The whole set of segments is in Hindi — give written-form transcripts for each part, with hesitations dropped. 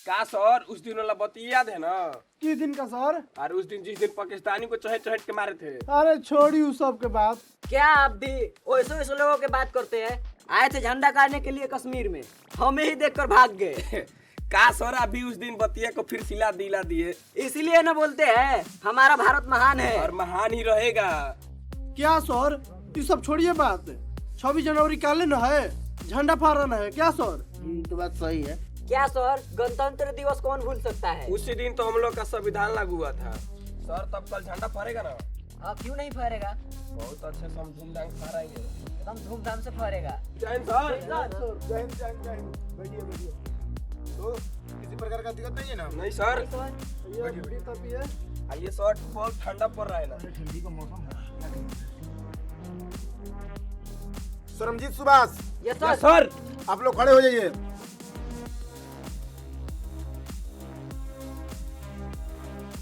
का सर उस दिन वाला बतिया याद है ना? किस दिन का सर? अरे उस दिन जिस दिन पाकिस्तानी को चहट चहट के मारे थे। अरे छोड़ी उस सब के बात। क्या आप भी वैसे वैसे लोगों की बात करते हैं? आए थे झंडा गाड़ने के लिए कश्मीर में, हमें ही देखकर भाग गए। का सर अभी उस दिन बतिया को फिर सिला दिला दिए। इसीलिए ना बोलते हैं हमारा भारत महान है और महान ही रहेगा। क्या सर ये सब छोड़िए बात। 26 जनवरी काले न है, झंडा फहराना है क्या सर? तो बात सही है। क्या सर गणतंत्र दिवस कौन भूल सकता है? उसी दिन तो हम लोग का संविधान लागू हुआ था। सर तब कल झंडा फहरेगा ना? क्यों नहीं फहरेगा? बहुत अच्छे से हम धूमधाम से फहराएंगे। एकदम धूमधाम से फहरेगा। जय हिंद सर। जय हिंद जय हिंद। बैठिए बैठिए। तो किसी प्रकार का दिक्कत नहीं है ना? नहीं सर। ये बीड़ी तपी है। आइए सर, बहुत ठंडा पड़ रहा है ना। ठंडी का मौसम है। Sarabjit Subhash, yes yes sir. Sir. आप लोग खड़े हो जाइए।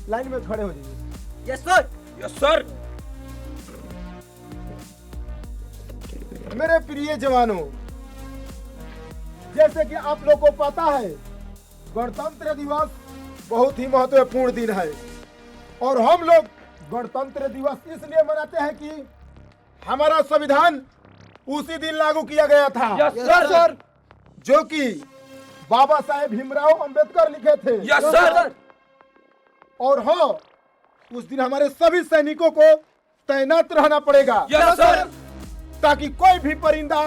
लाइन में खड़े हो जाइए। Yes sir. Yes sir. मेरे प्रिय जवानों, जैसे कि आप लोग को पता है गणतंत्र दिवस बहुत ही महत्वपूर्ण दिन है और हम लोग गणतंत्र दिवस इसलिए मनाते हैं कि हमारा संविधान उसी दिन लागू किया गया था। Yes sir. जो कि बाबा साहेब भीमराव अंबेडकर लिखे थे। Yes sir. और हाँ, उस दिन हमारे सभी सैनिकों को तैनात रहना पड़ेगा यस सर। ताकि कोई भी परिंदा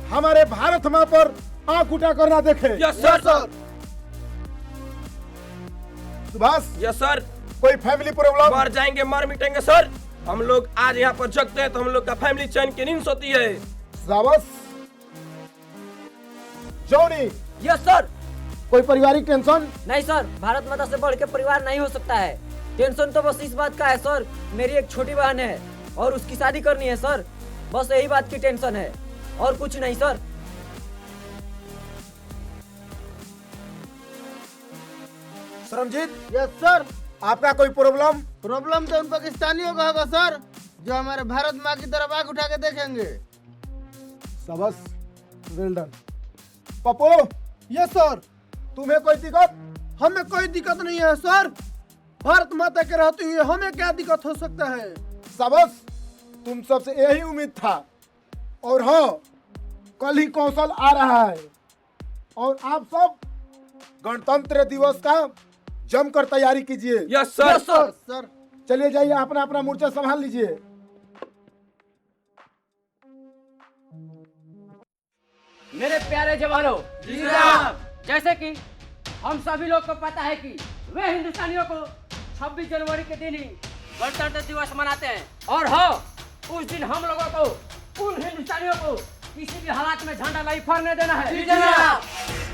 हमारे भारत माँ पर आंख उठाकर ना देखे। Yes sir. Subhash, yes sir. कोई फैमिली प्रॉब्लम? मर जाएंगे, मर मिटेंगे सर। हम लोग आज यहाँ पर जगते हैं तो हम लोग का फैमिली चैन की नींद सोती है। शाबाश। Johnny, yes sir. कोई पारिवारिक टेंशन? नहीं सर, भारत माता से बढ़ के परिवार नहीं हो सकता है। टेंशन तो बस इस बात का है सर, मेरी एक छोटी बहन है और उसकी शादी करनी है सर। बस यही बात की टेंशन है और कुछ नहीं सर। सरमजीत, yes sir. आपका कोई प्रॉब्लम? प्रॉब्लम तो उन पाकिस्तानियों का होगा सर, जो हमारे भारत माँ की तरफ आंख उठा के देखेंगे। शाबाश, well done. Pappu, yes sir. तुम्हें कोई दिक्कत? हमें कोई दिक्कत नहीं है सर। भारत माता के रहते हुए हमें क्या दिक्कत हो सकता है? शाबाश, तुम सबसे यही उम्मीद था। और हाँ, कल ही कौशल आ रहा है और आप सब गणतंत्र दिवस का जमकर तैयारी कीजिए। Yes sir. सर। चलिए जाइए, अपना अपना मोर्चा संभाल लीजिए। मेरे प्यारे जवानों, जैसे कि हम सभी लोग को पता है कि वे हिंदुस्तानियों को 26 जनवरी के दिन ही गणतंत्र दिवस मनाते हैं और हाँ, उस दिन हम लोगों को उन हिंदुस्तानियों को किसी भी हालात में झंडा नहीं फहरने देना है।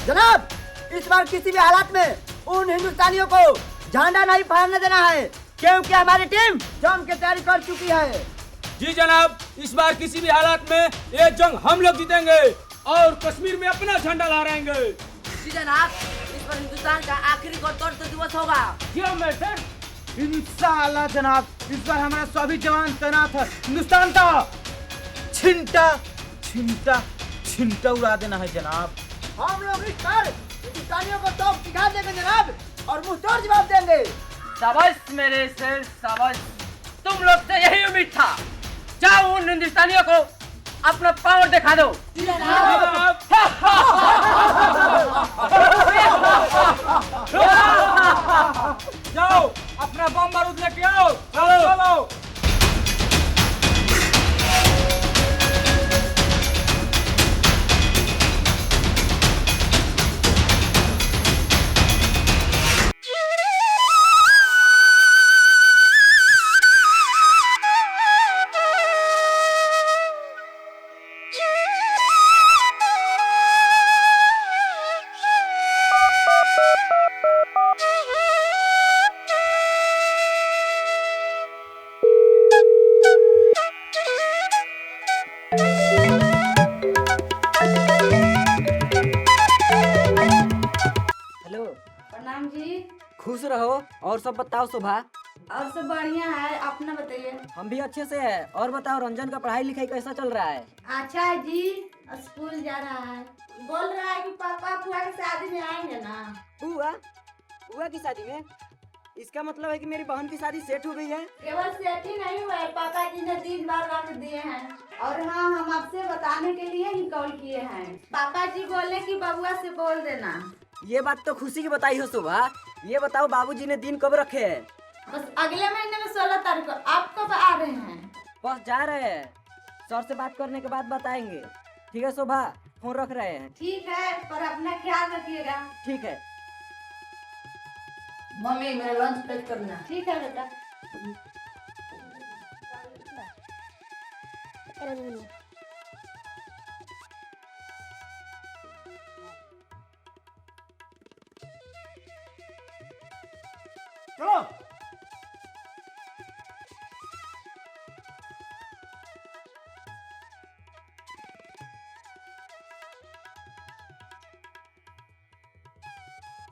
जनाब, इस बार किसी भी हालात में उन हिंदुस्तानियों को झंडा नहीं फहरने देना है, क्योंकि हमारी टीम जम के तैयारी कर चुकी है। जी जनाब, इस बार किसी भी हालात में ये जंग हम लोग जीतेंगे और कश्मीर में अपना झंडा लहराएंगे। जी जनाब, इस बार हिंदुस्तान का आखिरी गणतंत्र दिवस होगा। इंशाअल्लाह जनाब, इस बार हमारा सभी जवान तैनात है। हिंदुस्तान का छिंटा छिंटा छिंटा उड़ा देना है जनाब। हम लोग इस बार हिंदुस्तानियों को तोप दिखा देंगे जनाब और मुंह तोड़ जवाब देंगे। शाबाश मेरे शेर, शाबाश। तुम लोग से यही उम्मीद था। जाओ उन हिंदुस्तानियों को अपना पावर दिखा दो। जाओ, अपना बम बारूद लेके आओ। चलो चलो। प्रणाम जी। खुश रहो और सब बताओ शोभा। और सब बढ़िया है, अपना बताइए। हम भी अच्छे से है। और बताओ रंजन का पढ़ाई लिखाई कैसा चल रहा है? अच्छा है जी। स्कूल जा रहा है। बोल रहा है कि पापा फुआ की शादी में आएंगे ना। बुआ बुआ की शादी में? इसका मतलब है कि मेरी बहन की शादी सेट हो गई है। केवल सेट ही नहीं हुआ है, पापा जी ने 3 बार रख दिए हैं। और हाँ, हम आपसे बताने के लिए ही कॉल किए हैं। पापा जी बोले कि बबुआ से बोल देना। ये बात तो खुशी की बताई हो शोभा। ये बताओ बाबूजी ने दिन कब रखे हैं? बस अगले महीने में 16 तारीख को। आप कब आ रहे हैं? बस जा रहे हैं, सर से बात करने के बाद बताएंगे। ठीक है शोभा, फोन रख रहे हैं। ठीक है, पर अपना ख्याल रखिएगा। ठीक है। मम्मी मेरा लंच पैक करना। ठीक है बेटा। चलो।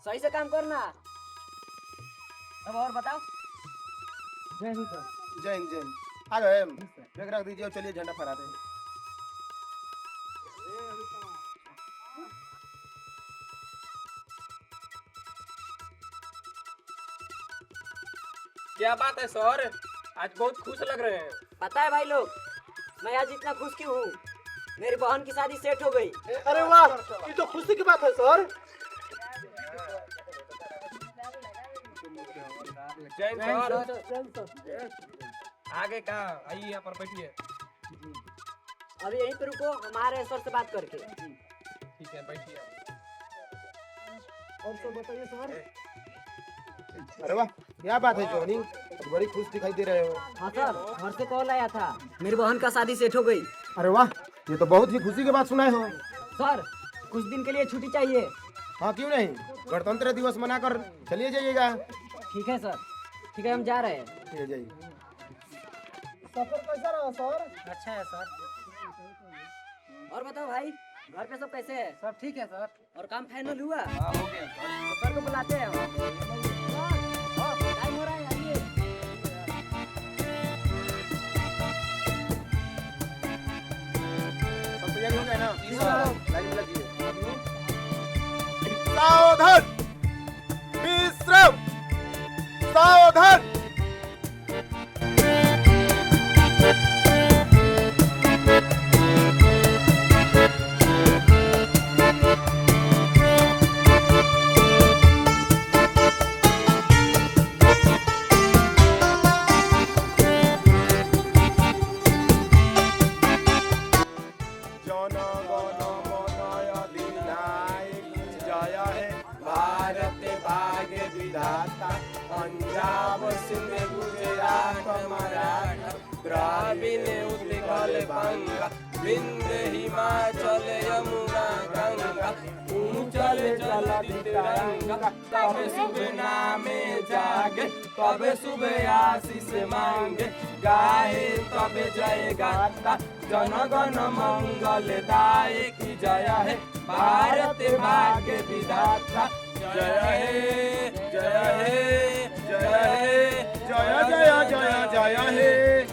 सही से काम करना। अब और बताओ। जय हिंद सर। जय हिंद जय हिंद। आ गए, बैग रख दीजिए और चलिए झंडा फहराते हैं। क्या बात है सर, आज बहुत खुश लग रहे हैं। पता है भाई लोग, मैं आज इतना खुश क्यों हूँ? मेरी बहन की शादी सेट हो गई। अरे वाह, ये तो खुशी की बात है सर। जय हिंद सर। आगे कहाँ, आइए यहाँ पर बैठिए। अभी यहीं पे रुको, हमारे सर से बात करके। ठीक है, बैठिए। और तो बताइए सर। अरे वाह, क्या बात है जॉनी, बड़ी खुश दिखाई दे रहे हो। हाँ सर, घर से कॉल आया था, मेरी बहन का शादी सेट हो गई। अरे वाह, ये तो बहुत ही खुशी की बात सुनाए हो। सर, कुछ दिन के लिए छुट्टी चाहिए। हाँ क्यों नहीं, गणतंत्र दिवस मनाकर चलिए जाइएगा। ठीक है सर, ठीक है हम जा रहे हैं। ठीक है, जाइए। सफर कैसा रहा सर? अच्छा है सर। और बताओ भाई, घर पे सब कैसे है? सब ठीक है सर। और काम फाइनल हुआ? हाँ, हो गया सर। सर को बुलाते हैं। टाइम हो रहा है, आइए। सब तैयारी हो गया ना? लाइन में लगिए। सावधान, विश्राम, सावधान। पंजाब सिंध गुजरात मराठा द्राविड़ उत्कल बंगा विंध्य हिमाचल यमुना गंगा ऊंचल जलधि तिरंगा। तब शुभ नामे जागे, तब शुभ आशीष मांगे, गाए तब जय गाता, जनगण मंगल दायक जय है भारत भाग्य विधाता। जय हे जय हे जय हे जय जय जय जय हे।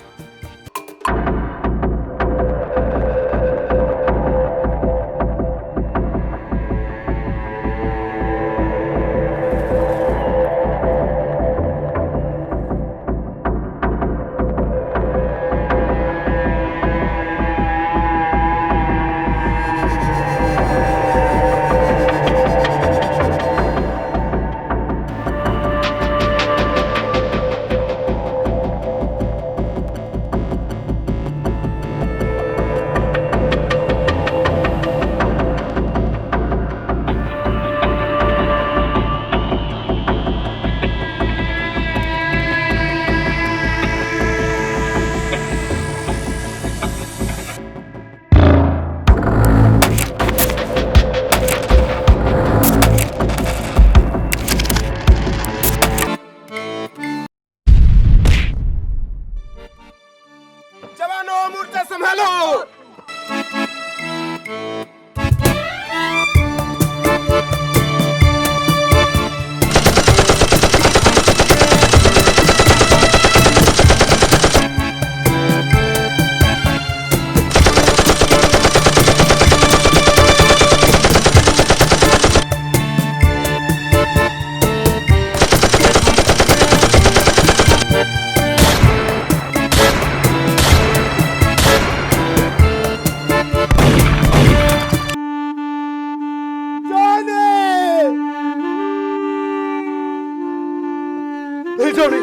Johnny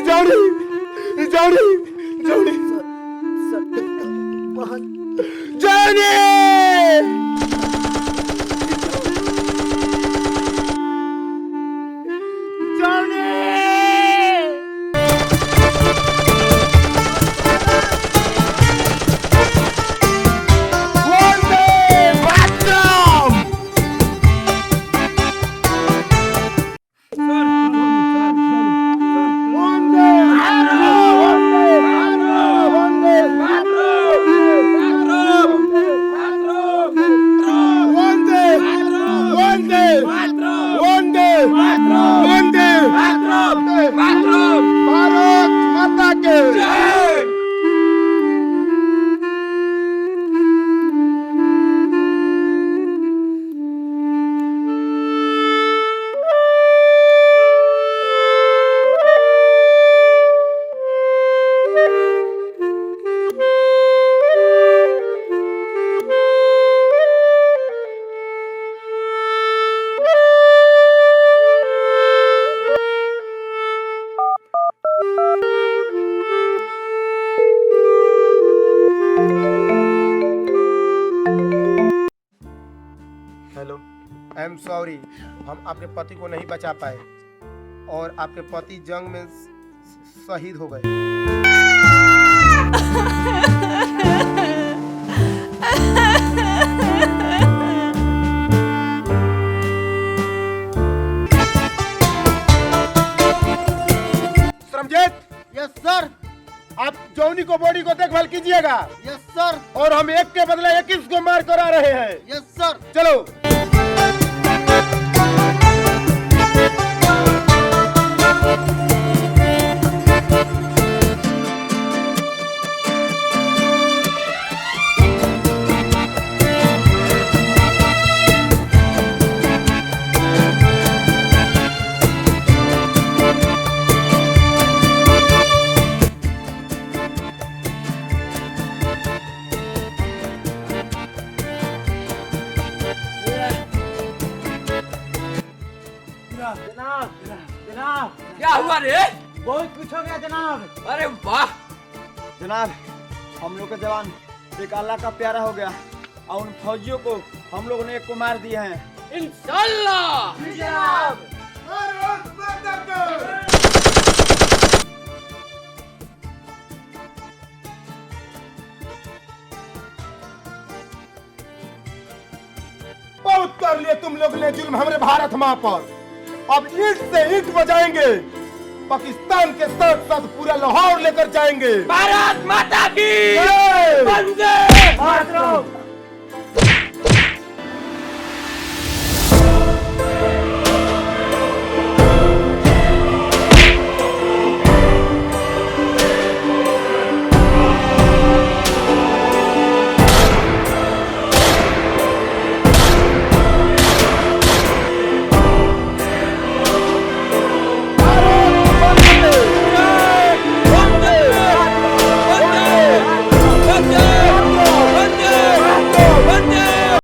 Johnny Johnny Johnny Johnny Bharat माता के हेलो, आई एम सॉरी, हम आपके पति को नहीं बचा पाए और आपके पति जंग में शहीद हो गए। समझेत? Yes sir. आप जॉनी को बॉडी को देखभाल कीजिएगा। Yes sir. और हम एक के बदले 21 को मार कर आ रहे हैं। Yes sir. चलो। जनाब क्या हुआ रे? बहुत कुछ हो गया जनाब। अरे वाह! जनाब, हम लोग का जवान एक अल्लाह का प्यारा हो गया और उन फौजियों को हम लोगों ने एक को मार दिया है। इंशाल्लाह। जनाब। बहुत कर लिए तुम लोग ने जुल्म हमारे भारत माँ पर। अब ईंट से ईंट बजाएंगे, पाकिस्तान के साथ साथ पूरा लाहौर लेकर जाएंगे। भारत माता की जय! वंदे मातरम।